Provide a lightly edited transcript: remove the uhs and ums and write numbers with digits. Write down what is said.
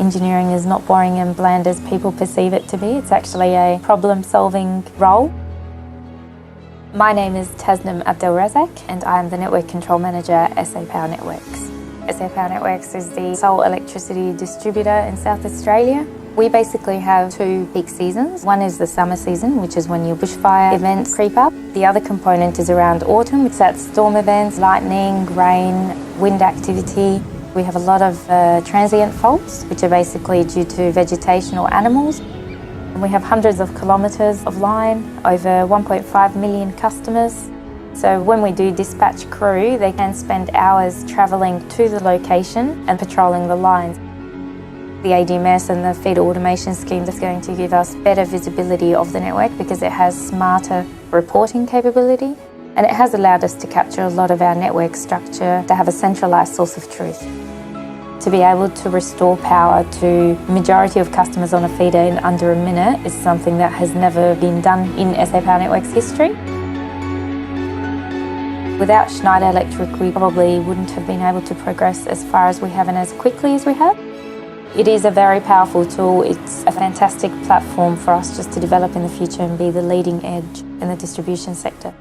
Engineering is not boring and bland as people perceive it to be. It's actually a problem-solving role. My name is Tasnim Abdelrazak and I am the Network Control Manager at SA Power Networks. SA Power Networks is the sole electricity distributor in South Australia. We basically have two peak seasons. One is the summer season, which is when your bushfire events creep up. The other component is around autumn, which is storm events, lightning, rain, wind activity. We have a lot of transient faults, which are basically due to vegetation or animals. And we have hundreds of kilometres of line, over 1.5 million customers. So when we do dispatch crew, they can spend hours travelling to the location and patrolling the lines. The ADMS and the feeder automation scheme is going to give us better visibility of the network because it has smarter reporting capability, and it has allowed us to capture a lot of our network structure to have a centralised source of truth. To be able to restore power to the majority of customers on a feeder in under a minute is something that has never been done in SA Power Networks history. Without Schneider Electric, we probably wouldn't have been able to progress as far as we have and as quickly as we have. It is a very powerful tool. It's a fantastic platform for us just to develop in the future and be the leading edge in the distribution sector.